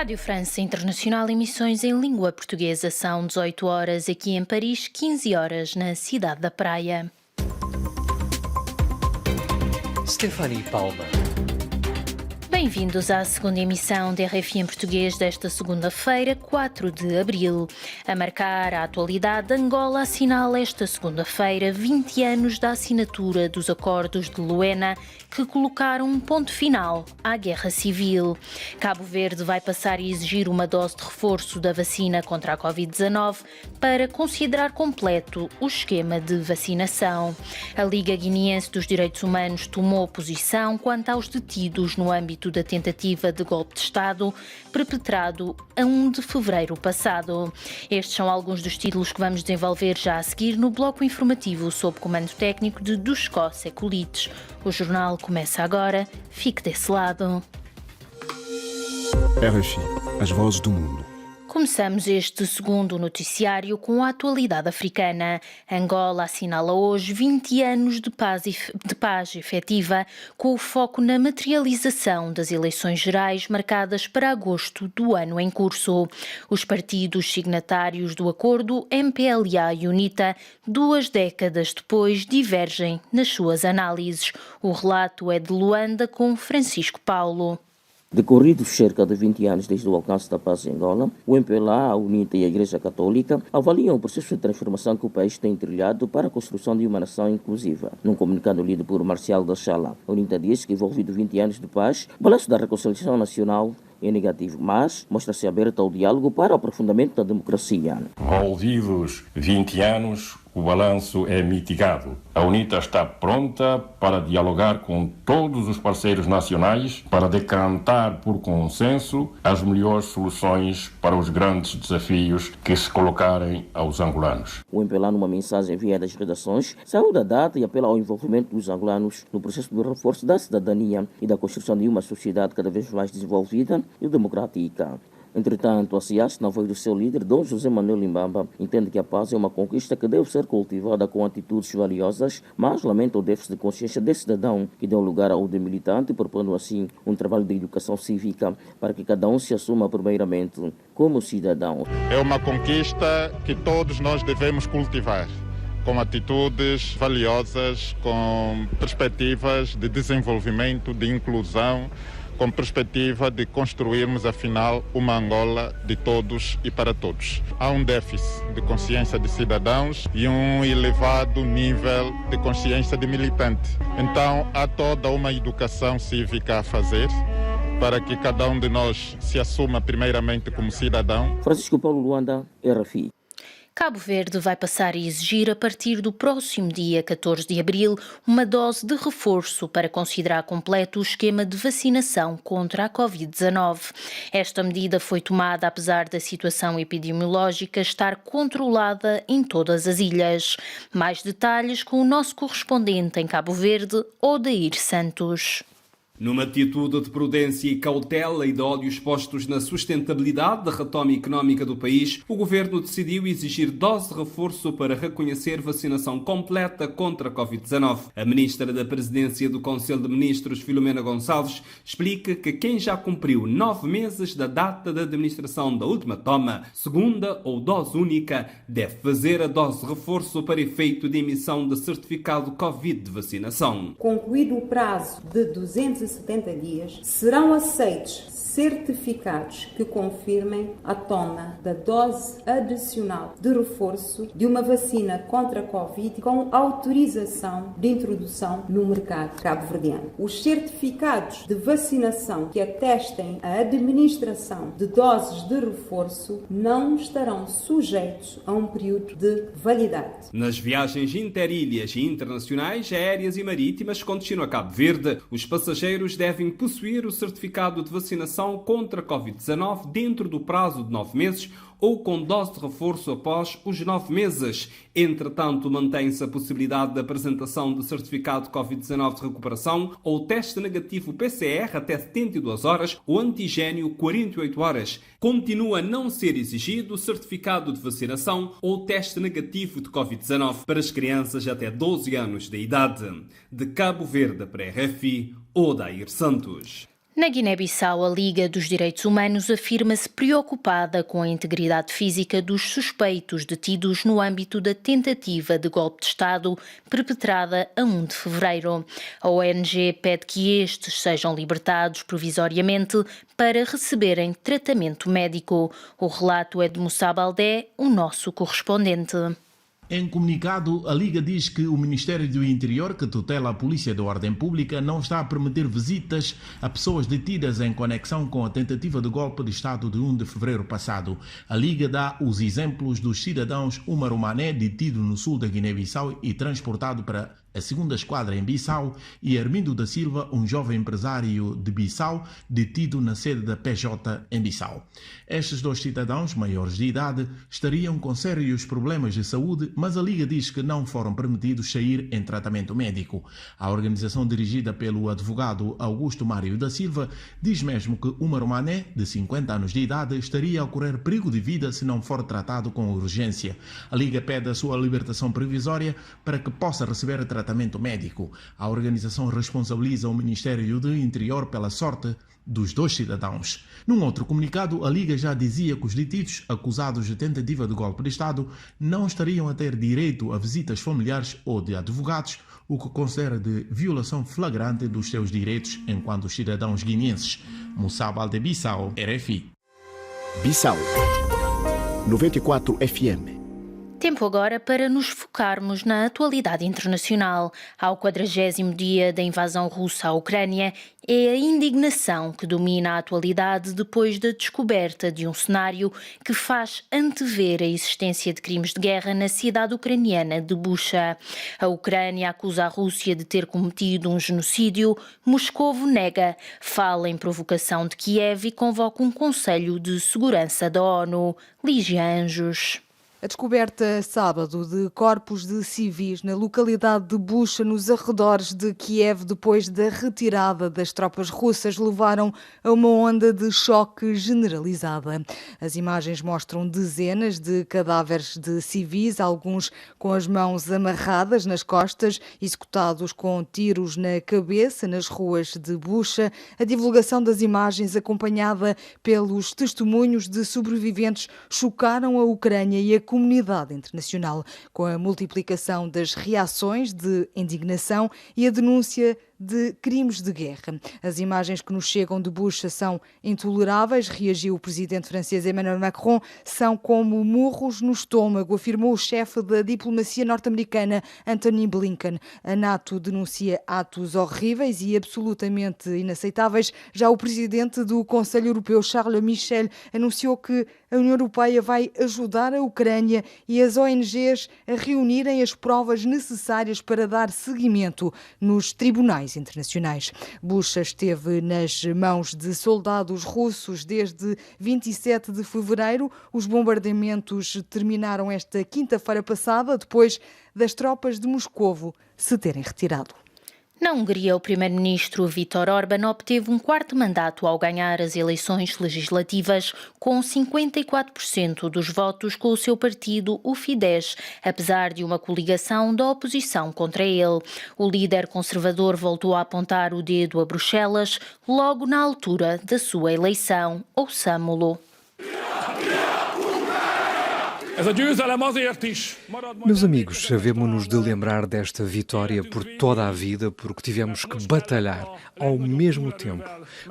Rádio França Internacional, emissões em língua portuguesa. São 18 horas aqui em Paris, 15 horas na Cidade da Praia. Stephanie Palma. Bem-vindos à segunda emissão da RFI em português desta segunda-feira, 4 de abril. A marcar a atualidade, Angola assinala esta segunda-feira 20 anos da assinatura dos Acordos de Luena, que colocaram um ponto final à guerra civil. Cabo Verde vai passar a exigir uma dose de reforço da vacina contra a Covid-19 para considerar completo o esquema de vacinação. A Liga Guineense dos Direitos Humanos tomou posição quanto aos detidos no âmbito da tentativa de golpe de Estado perpetrado a 1 de fevereiro passado. Estes são alguns dos títulos que vamos desenvolver já a seguir no bloco informativo sob comando técnico de Dushko Sekulic. O jornal começa agora. Fique desse lado. RFI, as vozes do mundo. Começamos este segundo noticiário com a atualidade africana. Angola assinala hoje 20 anos de paz efetiva, com o foco na materialização das eleições gerais marcadas para agosto do ano em curso. Os partidos signatários do acordo, MPLA e UNITA, 2 décadas depois, divergem nas suas análises. O relato é de Luanda com Francisco Paulo. Decorridos cerca de 20 anos desde o alcance da paz em Angola, o MPLA, a UNITA e a Igreja Católica avaliam o processo de transformação que o país tem trilhado para a construção de uma nação inclusiva. Num comunicado lido por Marcial da Chala, a UNITA diz que, envolvido 20 anos de paz, o balanço da reconciliação nacional é negativo, mas mostra-se aberta ao diálogo para o aprofundamento da democracia. Envolvidos 20 anos, o balanço é mitigado. A UNITA está pronta para dialogar com todos os parceiros nacionais para decantar por consenso as melhores soluções para os grandes desafios que se colocarem aos angolanos. O MPLA, numa mensagem enviada às redações, saúda a data e apela ao envolvimento dos angolanos no processo de reforço da cidadania e da construção de uma sociedade cada vez mais desenvolvida e democrática. Entretanto, a CIAS, na voz do seu líder, Dom José Manuel Limbamba, entende que a paz é uma conquista que deve ser cultivada com atitudes valiosas, mas lamenta o déficit de consciência desse cidadão que deu lugar ao de militante, propondo assim um trabalho de educação cívica para que cada um se assuma primeiramente como cidadão. É uma conquista que todos nós devemos cultivar, com atitudes valiosas, com perspectivas de desenvolvimento, de inclusão, com perspectiva de construirmos, afinal, uma Angola de todos e para todos. Há um déficit de consciência de cidadãos e um elevado nível de consciência de militante. Então, há toda uma educação cívica a fazer para que cada um de nós se assuma primeiramente como cidadão. Francisco Paulo, Luanda, RFI. Cabo Verde vai passar a exigir, a partir do próximo dia 14 de abril, uma dose de reforço para considerar completo o esquema de vacinação contra a Covid-19. Esta medida foi tomada apesar da situação epidemiológica estar controlada em todas as ilhas. Mais detalhes com o nosso correspondente em Cabo Verde, Odair Santos. Numa atitude de prudência e cautela e de olhos postos na sustentabilidade da retoma económica do país, o Governo decidiu exigir dose de reforço para reconhecer vacinação completa contra a Covid-19. A Ministra da Presidência do Conselho de Ministros, Filomena Gonçalves, explica que quem já cumpriu 9 meses da data da administração da última toma, segunda ou dose única, deve fazer a dose de reforço para efeito de emissão de certificado Covid de vacinação. Concluído o prazo de 270 dias, serão aceitos certificados que confirmem a toma da dose adicional de reforço de uma vacina contra a Covid com autorização de introdução no mercado cabo-verdiano. Os certificados de vacinação que atestem a administração de doses de reforço não estarão sujeitos a um período de validade. Nas viagens interilhas e internacionais, aéreas e marítimas com destino a Cabo Verde, os passageiros devem possuir o certificado de vacinação contra a Covid-19 dentro do prazo de 9 meses ou com dose de reforço após os 9 meses. Entretanto, mantém-se a possibilidade da apresentação de certificado Covid-19 de recuperação ou teste negativo PCR até 72 horas ou antigênio 48 horas. Continua a não ser exigido o certificado de vacinação ou teste negativo de Covid-19 para as crianças até 12 anos de idade. De Cabo Verde para a RFI, Odair Santos. Na Guiné-Bissau, a Liga dos Direitos Humanos afirma-se preocupada com a integridade física dos suspeitos detidos no âmbito da tentativa de golpe de Estado perpetrada a 1 de fevereiro. A ONG pede que estes sejam libertados provisoriamente para receberem tratamento médico. O relato é de Moussa Baldé, o nosso correspondente. Em comunicado, a Liga diz que o Ministério do Interior, que tutela a Polícia da Ordem Pública, não está a permitir visitas a pessoas detidas em conexão com a tentativa de golpe de Estado de 1 de fevereiro passado. A Liga dá os exemplos dos cidadãos Umaru Mané, detido no sul da Guiné-Bissau e transportado para a segunda esquadra em Bissau, e Armindo da Silva, um jovem empresário de Bissau, detido na sede da PJ em Bissau. Estes dois cidadãos, maiores de idade, estariam com sérios problemas de saúde, mas a Liga diz que não foram permitidos sair em tratamento médico. A organização, dirigida pelo advogado Augusto Mário da Silva, diz mesmo que Umaru Mané, de 50 anos de idade, estaria a correr perigo de vida se não for tratado com urgência. A Liga pede a sua libertação provisória para que possa receber tratamento médico. A organização responsabiliza o Ministério do Interior pela sorte dos dois cidadãos. Num outro comunicado, a Liga já dizia que os detidos acusados de tentativa de golpe de Estado não estariam a ter direito a visitas familiares ou de advogados, o que considera de violação flagrante dos seus direitos enquanto cidadãos guineenses. Moussa Baldé, Bissau, RFI. Bissau 94 FM. Tempo agora para nos focarmos na atualidade internacional. Ao 40º dia da invasão russa à Ucrânia, é a indignação que domina a atualidade depois da descoberta de um cenário que faz antever a existência de crimes de guerra na cidade ucraniana de Bucha. A Ucrânia acusa a Rússia de ter cometido um genocídio. Moscovo nega, fala em provocação de Kiev e convoca um Conselho de Segurança da ONU. Lígia Anjos. A descoberta sábado de corpos de civis na localidade de Bucha, nos arredores de Kiev, depois da retirada das tropas russas, levaram a uma onda de choque generalizada. As imagens mostram dezenas de cadáveres de civis, alguns com as mãos amarradas nas costas, executados com tiros na cabeça nas ruas de Bucha. A divulgação das imagens, acompanhada pelos testemunhos de sobreviventes, chocaram a Ucrânia e a comunidade internacional, com a multiplicação das reações de indignação e a denúncia de crimes de guerra. As imagens que nos chegam de Bucha são intoleráveis, reagiu o presidente francês Emmanuel Macron, são como murros no estômago, afirmou o chefe da diplomacia norte-americana Antony Blinken. A NATO denuncia atos horríveis e absolutamente inaceitáveis. Já o presidente do Conselho Europeu, Charles Michel, anunciou que a União Europeia vai ajudar a Ucrânia e as ONGs a reunirem as provas necessárias para dar seguimento nos tribunais internacionais. Bucha esteve nas mãos de soldados russos desde 27 de fevereiro. Os bombardeamentos terminaram esta quinta-feira passada, depois das tropas de Moscovo se terem retirado. Na Hungria, o primeiro-ministro Viktor Orbán obteve um quarto mandato ao ganhar as eleições legislativas com 54% dos votos com o seu partido, o Fidesz, apesar de uma coligação da oposição contra ele. O líder conservador voltou a apontar o dedo a Bruxelas logo na altura da sua eleição. Ouçamo-lo. Meus amigos, havemos-nos de lembrar desta vitória por toda a vida, porque tivemos que batalhar ao mesmo tempo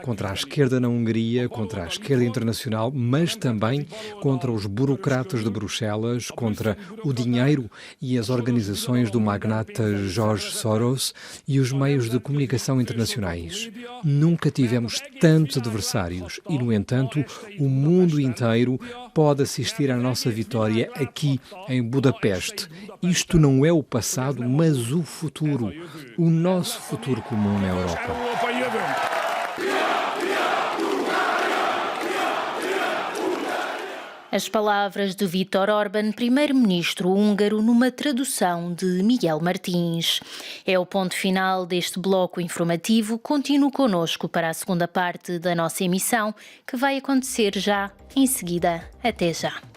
contra a esquerda na Hungria, contra a esquerda internacional, mas também contra os burocratas de Bruxelas, contra o dinheiro e as organizações do magnata George Soros e os meios de comunicação internacionais. Nunca tivemos tantos adversários e, no entanto, o mundo inteiro pode assistir à nossa vitória aqui em Budapeste. Isto não é o passado, mas o futuro. O nosso futuro comum na Europa. As palavras de Viktor Orbán, primeiro-ministro húngaro, numa tradução de Miguel Martins. É o ponto final deste bloco informativo. Continue connosco para a segunda parte da nossa emissão, que vai acontecer já em seguida. Até já.